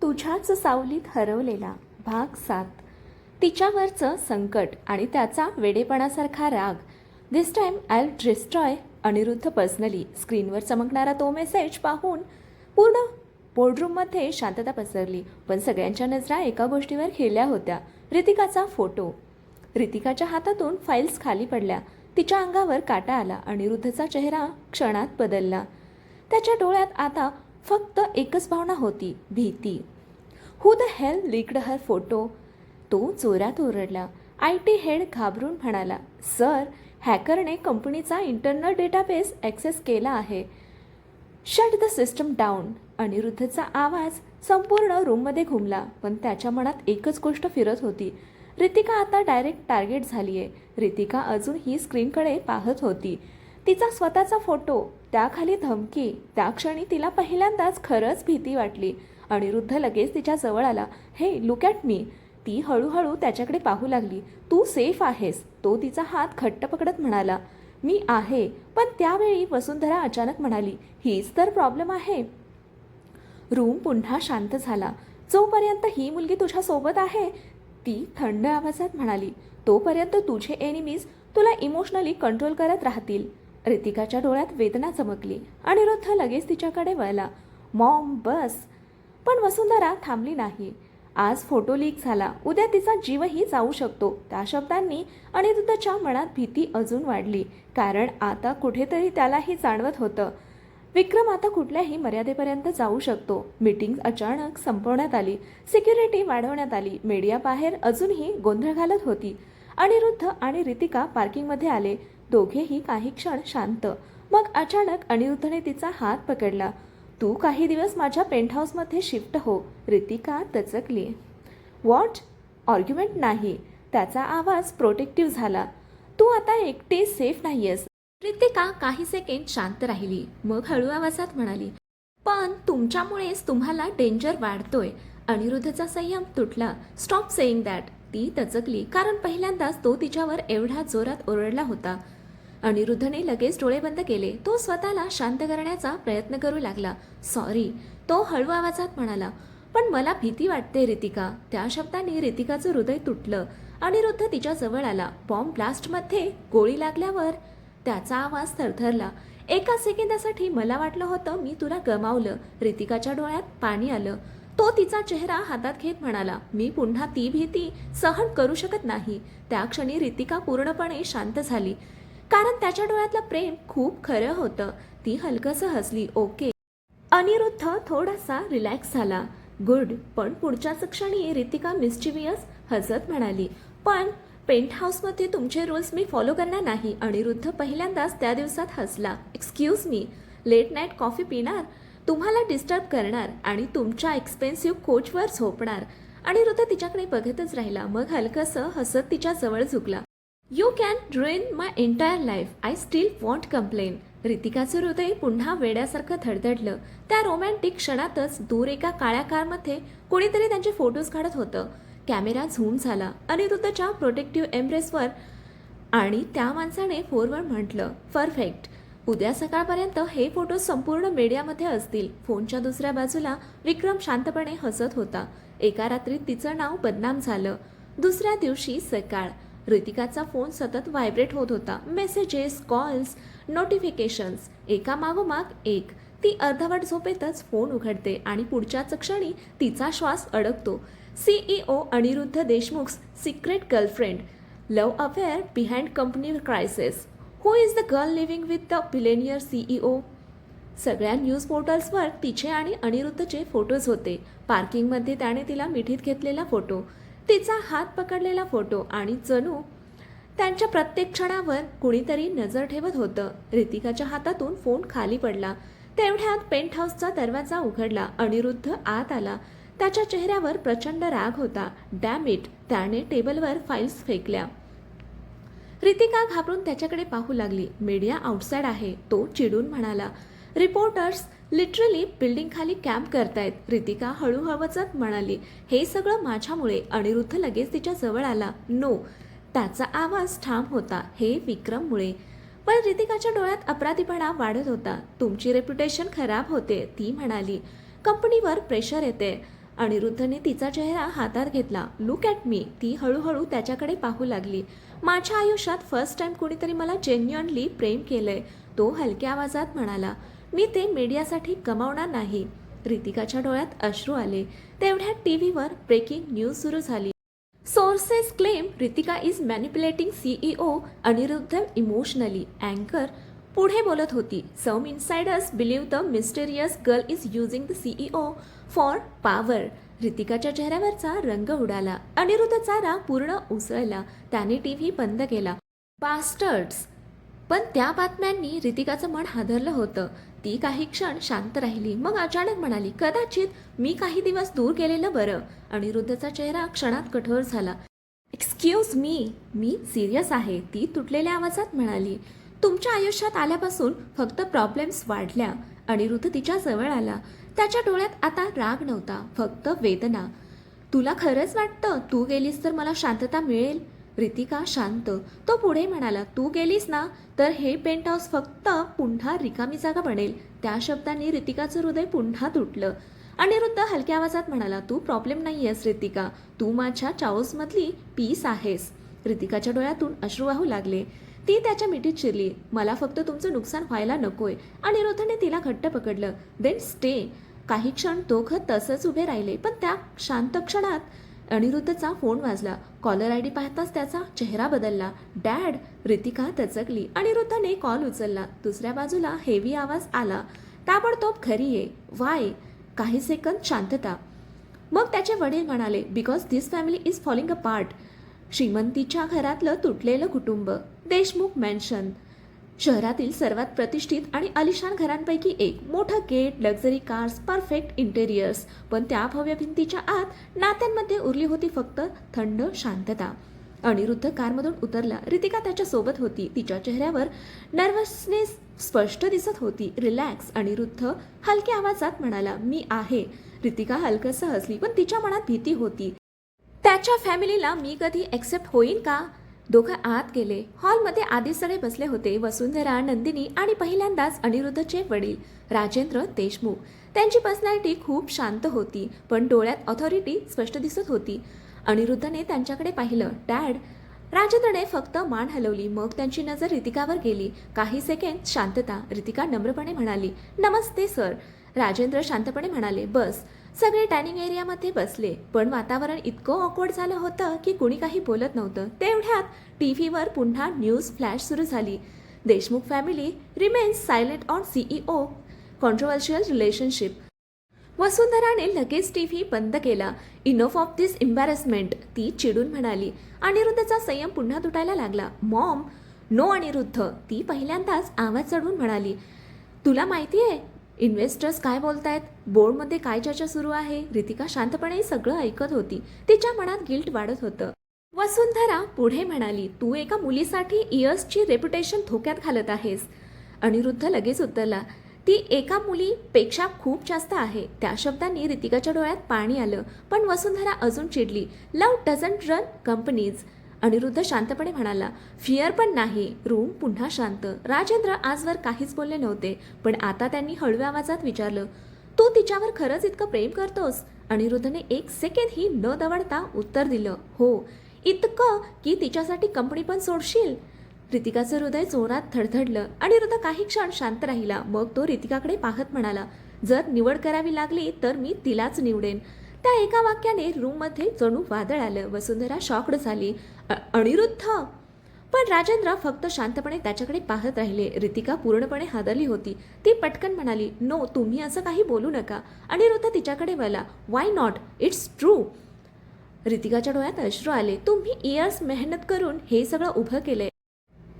तुझ्याच सावलीत हरवलेला भाग 7. तिच्यावरचं संकट आणि त्याचा वेडेपणासारखा राग. This time I destroy Aniruddha personally. स्क्रीनवर चमकणारा तो मेसेज पाहून पूर्ण बोर्डरूममध्ये शांतता पसरली. पण सगळ्यांच्या नजरा एका गोष्टीवर खिळल्या होत्या, रितिकाचा फोटो. रितिकाच्या हातातून फाईल्स खाली पडल्या. तिच्या अंगावर काटा आला. अनिरुद्धचा चेहरा क्षणात बदलला. त्याच्या डोळ्यात आता फक्त एकच भावना होती, भीती. Who the hell leaked her photo? तो जोरात ओरडला. IT हेड घाबरून म्हणाला, सर, हॅकरने कंपनीचा इंटरनल डेटाबेस ॲक्सेस केला आहे. Shut the system down. अनिरुद्धचा आवाज संपूर्ण रूममध्ये घुमला. पण त्याच्या मनात एकच गोष्ट फिरत होती, रितिका आता डायरेक्ट टार्गेट झाली आहे. रितिका अजूनही स्क्रीनकडे पाहत होती. तिचा स्वतःचा फोटो, त्याखाली धमकी. त्या क्षणी तिला पहिल्यांदाच खरंच भीती वाटली. अनिरुद्ध लगेच तिच्या जवळ आला. हे लुक ॲट मी. ती हळूहळू त्याच्याकडे पाहू लागली. तू सेफ आहेस. तो तिचा हात घट्ट पकडत म्हणाला, मी आहे. पण त्यावेळी वसुंधरा अचानक म्हणाली, हीच तर प्रॉब्लेम आहे. रूम पुन्हा शांत झाला. जोपर्यंत ही मुलगी तुझ्यासोबत आहे, ती थंड आवाजात म्हणाली, तोपर्यंत तुझे एनिमीज तुला इमोशनली कंट्रोल करत राहतील. रितिकाच्या डोळ्यात वेदना चमकली. अनिरुद्ध लगेच तिच्याकडे वळला. मॉम, बस. पण वसुंधरा थांबली नाही. आज फोटो लीक झाला, उद्या तिचा जीवही जाऊ शकतो. त्या शब्दांनी अनिरुद्धच्या मनात भीती अजून वाढली. कारण आता कुठेतरी त्यालाही जाणवत होतं, विक्रम आता कुठल्याही मर्यादेपर्यंत जाऊ शकतो. मीटिंग अचानक संपवण्यात आली. सिक्युरिटी वाढवण्यात आली. मीडिया बाहेर अजूनही गोंधळ घालत होती. अनिरुद्ध आणि रितिका पार्किंगमध्ये आले. दोघेही काही क्षण शांत. मग अचानक अनिरुद्धने तिचा हात पकडला. तू काही दिवस माझ्या पेंटहाऊसमध्ये शिफ्ट हो. रितिका दचकली. व्हॉट? आर्ग्युमेंट नाही. त्याचा आवाज प्रोटेक्टिव्ह झाला. तू आता एकटी सेफ नाहीयेस. रितिका काही सेकंड शांत राहिली. मग हळू आवाजात म्हणाली, पण तुमच्यामुळेच तुम्हाला डेंजर वाढतोय. अनिरुद्धचा संयम तुटला. Stop saying that. ती दचकली, कारण पहिल्यांदाच तो तिच्यावर एवढा जोरात ओरडला होता. अनिरुद्धने लगेच डोळे बंद केले. तो स्वतःला शांत करण्याचा प्रयत्न करू लागला. सॉरी, तो हळू आवाजात म्हणाला. पण मला भीती वाटते रितिका. त्या शब्दांनी रितिकाचं हृदय तुटलं. अनिरुद्ध तिच्या जवळ आला. बॉम्ब ब्लास्टमध्ये गोळी लागल्यावर त्याचा आवाज थरथरला. एका सेकंदासाठी मला वाटलं होतं मी तुला गमावलं. रितिकाच्या डोळ्यात पाणी आलं. तो तिचा चेहरा हातात घेत म्हणाला, मी पुन्हा ती भीती सहन करू शकत नाही. त्या क्षणी रितिका पूर्णपणे शांत झाली, कारण त्याच्या डोळ्यातलं प्रेम खूप खरं होतं. ती हलकसं हसली. ओके. अनिरुद्ध थोडासा रिलॅक्स झाला. गुड. पण पुढच्याच क्षणी रितिका मिस्चिवियस हसत म्हणाली, पण पेंटहाऊसमध्ये तुमचे रूल्स मी फॉलो करणार नाही. अनिरुद्ध पहिल्यांदाच त्या दिवसात हसला. Excuse me, late night coffee पिणार, तुम्हाला डिस्टर्ब करणार आणि तुमच्या एक्सपेन्सिव्ह कोचवर झोपणार. अनिरुद्ध तिच्याकडे बघतच राहिला. मग हलकसं हसत तिच्या जवळ झुकला. You can ruin my entire life. I still want complain. रितिकाचं हृदय पुन्हा वेड्यासारखं धडधडलं. त्या रोमॅन्टिक क्षणातच दूर एका काळ्या कारमध्ये कोणीतरी त्यांचे फोटोज काढत होतं. कॅमेरा झूम झाला अनिरुद्धच्या प्रोटेक्टिव्ह एम्ब्रेसवर आणि त्या माणसाने फोनवर म्हटलं, परफेक्ट. उद्या सकाळपर्यंत हे फोटो संपूर्ण मीडियामध्ये असतील. फोनच्या दुसऱ्या बाजूला विक्रम शांतपणे हसत होता. एका रात्रीत तिचं नाव बदनाम झालं. दुसऱ्या दिवशी सकाळ. रितिकाचा फोन सतत व्हायब्रेट होत होता. मेसेजेस, कॉल्स, नोटिफिकेशन्स, एका मागोमाग एक. ती अर्धवट झोपेतच फोन उघडते आणि पुढच्याच क्षणी तिचा श्वास अडकतो. CEO Aniruddha Deshmukh's secret girlfriend. Love affair behind company crisis. Who is the girl living with the billionaire CEO? सगळ्या न्यूज पोर्टल्सवर तिचे आणि अनिरुद्धचे फोटोज होते. पार्किंगमध्ये त्याने तिला मिठीत घेतलेला फोटो, तिचा हात पकडलेला फोटो आणि जणू त्यांच्या प्रत्येक क्षणावर कुणीतरी नजर ठेवत होतं. रितिकाच्या हातातून फोन खाली पडला. तेवढ्यात पेंटहाऊसचा दरवाजा उघडला. अनिरुद्ध आत आला. त्याच्या चेहऱ्यावर प्रचंड राग होता. Dam it. त्याने टेबलवर फाईल्स फेकल्या. रितिका घाबरून त्याच्याकडे पाहू लागली. मीडिया आउटसाइड आहे, तो चिडून म्हणाला. रिपोर्टर्स लिटरली बिल्डिंग खाली कॅम्प करतायत. रितिका हळूहळूच म्हणाली, हे सगळं माझ्यामुळे. अनिरुद्ध लगेच तिच्या जवळ आला. नो. त्याचा आवाज ठाम होता. हे विक्रममुळे. पण रितिकाच्या डोळ्यात अपराधीपणा वाढत होता. तुमची रेप्युटेशन खराब होते, ती म्हणाली. कंपनीवर प्रेशर येते. अनिरुद्धने तिचा चेहरा हातात घेतला. Look at me. ती हळूहळू त्याच्याकडे पाहू लागली. माझ्या आयुष्यात फर्स्ट टाइम कोणीतरी मला जेन्युअनली प्रेम केलंय, तो हलक्या आवाजात म्हणाला. मी ते मीडियासाठी गमावणार नाही. रितिकाच्या डोळ्यात अश्रू आले. तेवढ्यात टीव्हीवर ब्रेकिंग न्यूज सुरू झाली. Sources claim Ritika is manipulating CEO Aniruddha emotionally. अँकर पुढे बोलत होती. Some insiders believe the mysterious girl is using the CEO for power. रितिकाच्या चेहऱ्यावरचा रंग उडाला. अनिरुद्धचा राग पूर्ण उसळला. त्याने टीव्ही बंद केला. बास्टर्ड्स. पण त्या बातम्यांनी रितिकाचं मन हादरलं होतं. ती काही क्षण शांत राहिली. मग अचानक म्हणाली, कदाचित मी काही दिवस दूर गेलेलं बरं. अनिरुद्धचा चेहरा क्षणात कठोर झाला. एक्सक्यूज मी सिरियस आहे, ती तुटलेल्या आवाजात म्हणाली. तुमच्या आयुष्यात आल्यापासून फक्त प्रॉब्लेम्स वाढल्या. अनिरुद्ध तिच्या जवळ आला. त्याच्या डोळ्यात आता राग नव्हता, फक्त वेदना. तुला खरंच वाटतं तू गेलीस तर मला शांतता मिळेल? रितिका शांत. तो पुढे म्हणाला, तू गेलीस ना तर हे पेंट हाऊस फक्त पुन्हा रिकामी जागा बनेल. त्या शब्दांनी रितिकाचं हृदय पुन्हा तुटलं. अनिरुद्ध हलक्या आवाजात म्हणाला, तू प्रॉब्लेम नाही आहेस रितिका, तू माझ्या चाओसमधली पीस आहेस. रितिकाच्या डोळ्यातून अश्रू वाहू लागले. ती त्याच्या मिठीत शिरली. मला फक्त तुमचं नुकसान व्हायला नकोय. अनिरुद्धने तिला घट्ट पकडलं. Then stay. काही क्षण दोघं तसंच उभे राहिले. पण त्या शांत क्षणात अनिरुद्धचा फोन वाजला. कॉलर आय डी पाहताच त्याचा चेहरा बदलला. डॅड. रितिका दचकली. अनिरुद्धने कॉल उचलला. दुसऱ्या बाजूला हेवी आवाज आला, ताबडतोब घरी ये. वाय? काही सेकंद शांतता. मग त्याचे वडील म्हणाले, because this family is falling apart. श्रीमंतीच्या घरातलं तुटलेलं कुटुंब. देशमुख मॅन्शन. शहरातील सर्वात प्रतिष्ठित आणि आलिशान घरांपैकी एक. मोठं gate, luxury cars, perfect interiors. पण त्या भव्य भिंतीच्या आत नात्यांमध्ये उरली होती फक्त थंड शांतता. अनिरुद्ध कारमधून उतरला. रितिका त्याच्या सोबत होती. तिच्या चेहऱ्यावर नर्वसनेस स्पष्ट दिसत होती. रिलॅक्स. अनिरुद्ध हलक्या आवाजात म्हणाला, मी आहे. रितिका हलकसं हसली, पण तिच्या मनात भीती होती. त्याच्या फॅमिलीला मी कधी एक्सेप्ट होईन का? दोघं आत गेले. हॉलमध्ये आधी सगळे बसले होते. वसुंधरा, नंदिनी आणि पहिल्यांदाच अनिरुद्धचे वडील राजेंद्र देशमुख. त्यांची पर्सनॅलिटी खूप शांत होती, पण डोळ्यात ऑथॉरिटी स्पष्ट दिसत होती. अनिरुद्धने त्यांच्याकडे पाहिलं. डॅड. राजेंद्रने फक्त मान हलवली. मग त्यांची नजर रितिकावर गेली. काही सेकंद शांतता. रितिका नम्रपणे म्हणाली, नमस्ते सर. राजेंद्र शांतपणे म्हणाले, बस. सगळे डायनिंग एरियामध्ये बसले. पण वातावरण इतकं ऑकवर्ड झालं होतं की कुणी काही बोलत नव्हतं. तेवढ्यात टीव्हीवर पुन्हा न्यूज फ्लॅश सुरू झाली. Deshmukh family remains silent on CEO controversial relationship. वसुंधराने लगेच टीव्ही बंद केला. इनफ ऑफ दिस एम्बॅरसमेंट, ती चिडून म्हणाली. अनिरुद्धचा संयम पुन्हा तुटायला लागला. मॉम. नो अनिरुद्ध, ती पहिल्यांदाच आवाज चढवून म्हणाली. तुला माहिती आहे इन्व्हेस्टर्स काय बोलतायत? बोर्डमध्ये काय चर्चा सुरू आहे? रितिका शांतपणे सगळं ऐकत होती. तिच्या मनात गिल्ट वाढत होतं. वसुंधरा पुढे म्हणाली, तू एका मुलीसाठी इयर्सची रेप्युटेशन धोक्यात घालत आहेस. अनिरुद्ध लगेच उतरला. ती एका मुलीपेक्षा खूप जास्त आहे. त्या शब्दांनी रितिकाच्या डोळ्यात पाणी आलं. पण वसुंधरा अजून चिडली. Love doesn't run companies. Aniruddha शांतपणे म्हणाला, फिअर पण नाही. रूम पुन्हा शांत. राजेंद्र आजवर काहीच बोलले नव्हते, पण आता त्यांनी हळव्या आवाजात विचारलं, तू तिच्यावर खरंच इतकं प्रेम करतोस? अनिरुद्धने एक सेकंदही न दवडता उत्तर दिलं, हो. इतकं की तिच्यासाठी कंपनी पण सोडशील? रितिकाचं हृदय जोरात धडधडलं. अनिरुद्ध काही क्षण शांत राहिला. मग तो रितिकाकडे पाहत म्हणाला, जर निवड करावी लागली तर मी तिलाच निवडेन. त्या एका वाक्याने रूममध्ये जणू वादळ आलं. वसुंधरा शॉक्ड झाली. अनिरुद्ध. पण राजेंद्र फक्त शांतपणे त्याच्याकडे पाहत राहिले. रितिका पूर्णपणे हादरली होती. ती पटकन म्हणाली, नो, तुम्ही असं काही बोलू नका. अनिरुद्ध तिच्याकडे वळला. Why not? It's true. रितिकाच्या डोळ्यात अश्रू आले. तुम्ही इयर्स मेहनत करून हे सगळं उभं केलंय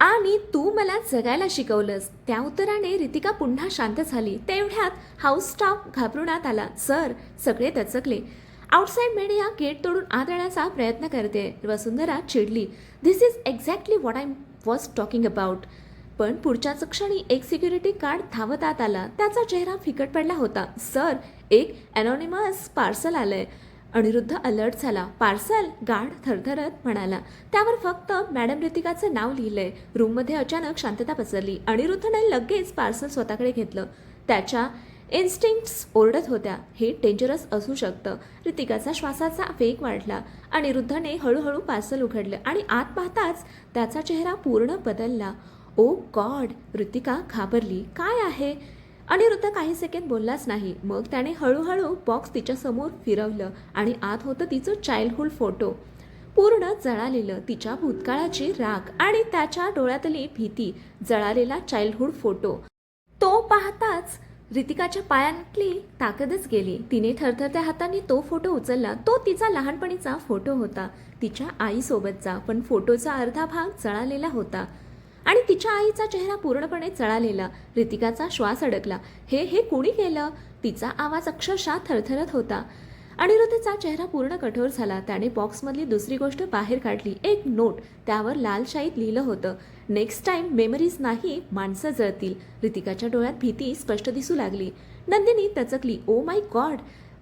आणि तू मला जगायला शिकवलंस. त्या उत्तराने रितिका पुन्हा शांत झाली. तेवढ्यात हाऊस स्टाफ घाबरून आत आला. सर. सगळे दचकले. आउटसाईड मीडिया गेट तोडून आत येण्याचा प्रयत्न करते. वसुंधरा चिडली. This is exactly what I was talking about. पण पुढच्याच क्षणी एक सिक्युरिटी गार्ड धावत आत आला. त्याचा चेहरा फिकट पडला होता. सर, एक अनॉनिमस पार्सल आलंय. अनिरुद्ध अलर्ट झाला. पार्सल? गार्ड थरथरत म्हणाला. त्यावर फक्त मॅडम रितिकाचं नाव लिहिलंय. रूममध्ये अचानक शांतता पसरली. अनिरुद्धने लगेच पार्सल स्वतःकडे घेतलं. त्याच्या इन्स्टिंक्ट्स ओरडत होत्या, हे डेंजरस असू शकतं. ऋतिकाचा श्वासाचा वेग वाढला. अनिरुद्धने हळूहळू पार्सल उघडलं आणि आत पाहताच त्याचा चेहरा पूर्ण बदलला. ओ गॉड! ऋतिका घाबरली. काय आहे? अनिरुद्ध काही सेकंद बोललाच नाही. मग त्याने हळूहळू बॉक्स तिच्यासमोर फिरवलं आणि आत होतं तिचं चाइल्डहूड फोटो. पूर्ण जळालेलं, तिच्या भूतकाळाची राख आणि त्याच्या डोळ्यातली भीती. जळालेला चाइल्डहूड फोटो. तो पाहताच ऋतिकाच्या पायांतली ताकदच गेली. तिने थरथरत्या हातांनी तो फोटो उचलला. तो तिचा लहानपणीचा फोटो होता, तिच्या आईसोबतचा. पण फोटोचा अर्धा भाग जळालेला होता आणि तिच्या आईचा चेहरा पूर्णपणे जळालेला. ऋतिकाचा श्वास अडकला. हे कुणी केलं? तिचा आवाज अक्षरशः थरथरत होता. अनिरुद्धचा चेहरा पूर्ण कठोर झाला. त्याने बॉक्समधली दुसरी गोष्ट बाहेर काढली. एक नोट. त्यावर लाल शाईत लिहिलं होतं, नेक्स्ट टाइम मेमरीज नाही, माणसं जळतील. ऋतिकाच्या डोळ्यात भीती स्पष्ट दिसू लागली. नंदिनी तचकली. Oh my God!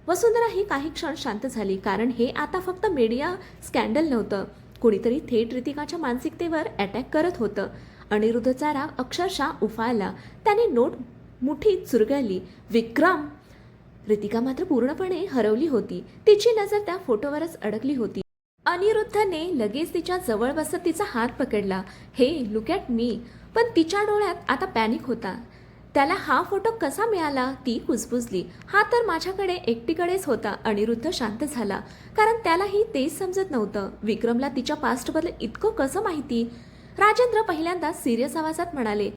वसुंधरा ही काही क्षण शांत झाली, कारण हे आता फक्त मीडिया स्कॅन्डल नव्हतं. कुणीतरी थेट ऋतिकाच्या मानसिकतेवर अटॅक करत होतं. अनिरुद्धचा राग अक्षरशः उफाळला. त्याने नोट मुठीत चुरगळली. विक्रम! ऋतिका मात्र पूर्णपणे हरवली होती. तिची नजर त्या फोटोवरच अडकली होती. अनिरुद्धने लगेच तिच्या जवळ बसत तिचा हात पकडला. हे लुक ॲट मी. पण तिच्या डोळ्यात आता पॅनिक होता. त्याला हा फोटो कसा मिळाला? ती कुजबुजली. हा तर माझ्याकडे एकटीकडेच होता. अनिरुद्ध शांत झाला, कारण त्यालाही तेच समजत नव्हतं. विक्रमला तिच्या पास्टबद्दल इतकं कसं माहिती? राजेंद्र पहिल्यांदा सिरियस आवाजात म्हणाले,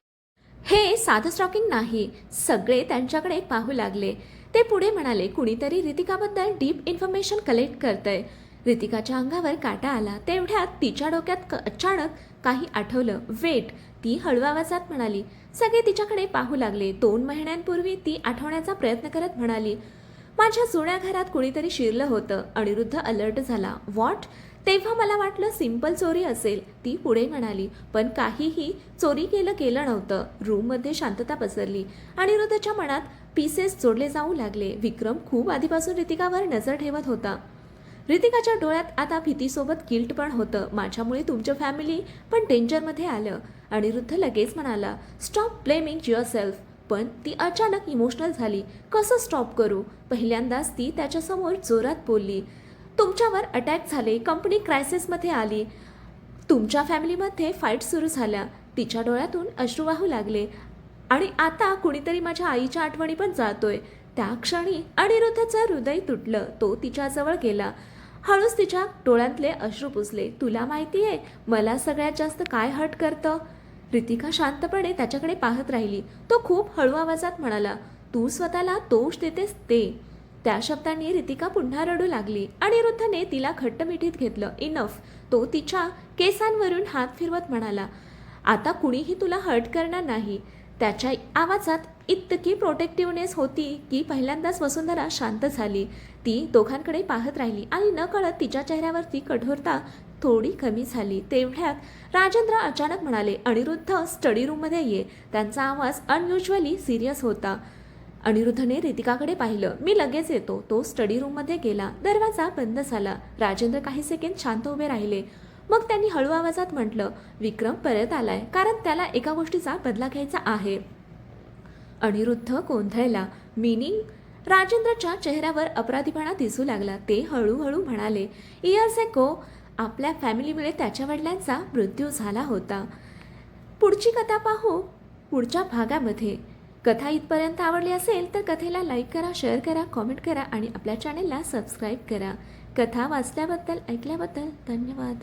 हे साधं स्टॉकिंग नाही. सगळे त्यांच्याकडे पाहू लागले. ते पुढे म्हणाले, कुणीतरी ऋतिकाबद्दल डीप इन्फॉर्मेशन कलेक्ट करतंय. ऋतिकाच्या अंगावर काटा आला. तेवढ्यात तिच्या डोक्यात अचानक काही आठवलं. वेट! ती हळू आवाजात म्हणाली. सगळे तिच्याकडे पाहू लागले. 2 महिन्यांपूर्वी ती आठवण्याचा प्रयत्न करत म्हणाली, माझ्या जुन्या घरात कुणीतरी शिरलं होतं. अनिरुद्ध अलर्ट झाला. व्हॉट? तेव्हा मला वाटलं सिंपल चोरी असेल, ती पुढे म्हणाली. पण काहीही चोरी केलं नव्हतं. रूममध्ये शांतता पसरली. अनिरुद्धच्या मनात पीसेस जोडले जाऊ लागले. विक्रम खूप आधीपासून ऋतिकावर नजर ठेवत होता. ऋतिकाच्या डोळ्यात आता भीतीसोबत गिल्ट पण होतं. माझ्यामुळे तुमचं फॅमिली पण डेंजरमध्ये आलं. अनिरुद्ध लगेच म्हणाला, स्टॉप ब्लेमिंग युअरसेल्फ. पण ती अचानक इमोशनल झाली. कसं स्टॉप करू? पहिल्यांदाच ती त्याच्यासमोर जोरात बोलली, तुमच्यावर अटॅक झाले, कंपनी क्रायसिसमध्ये आली, तुमच्या फॅमिलीमध्ये फाईट सुरू झाल्या. तिच्या डोळ्यातून अश्रू वाहू लागले. आणि आता कुणीतरी माझ्या आईच्या आठवणी पण जातोय. त्या क्षणी अनिरुद्धचं हृदय तुटलं. तो तिच्याजवळ गेला. हळूच तिच्या डोळ्यातले अश्रू पुसले. तुला माहिती आहे मला सगळ्यात जास्त काय हर्ट करतं? ऋतिका शांतपणे त्याच्याकडे पाहत राहिली. तो खूप हळू आवाजात म्हणाला, तू स्वतःला दोष देतेस ते. त्या शब्दांनी ऋतिका पुन्हा रडू लागली. अनिरुद्धने तिला घट्ट मिठीत घेतलं. इनफ. तो तिच्या केसांवरून हात फिरवत म्हणाला, आता कुणीही तुला हर्ट करणार नाही. त्याच्या आवाजात इतकी प्रोटेक्टिव्हनेस होती की पहिल्यांदाच वसुंधरा शांत झाली. ती दोघांकडे पाहत राहिली आणि नकळत तिच्या चेहऱ्यावरती कठोरता थोडी कमी झाली. तेवढ्यात राजेंद्र अचानक म्हणाले, अनिरुद्ध स्टडी रूममध्ये ये. त्यांचा आवाज अनयुज्युअली सिरियस होता. अनिरुद्धने ऋतिकाकडे पाहिलं. मी लगेच येतो. तो स्टडी रूममध्ये गेला. दरवाजा बंद झाला. राजेंद्र काही सेकंद शांत उभे राहिले. मग त्यांनी हळू आवाजात म्हटलं, विक्रम परत आलाय, कारण त्याला एका गोष्टीचा बदला घ्यायचा आहे. अनिरुद्ध गोंधळला. मीनिंग? राजेंद्रच्या चेहऱ्यावर अपराधीपणा दिसू लागला. ते हळूहळू म्हणाले, इयर्स एगो आपल्या फॅमिलीमुळे त्याच्या वडिलांचा मृत्यू झाला होता. पुढची कथा पाहू पुढच्या भागामध्ये. कथा इथपर्यंत आवडली असेल तर कथेला लाईक करा, शेअर करा, कॉमेंट करा आणि आपल्या चॅनेलला सबस्क्राईब करा. कथा वाचल्याबद्दल, ऐकल्याबद्दल धन्यवाद.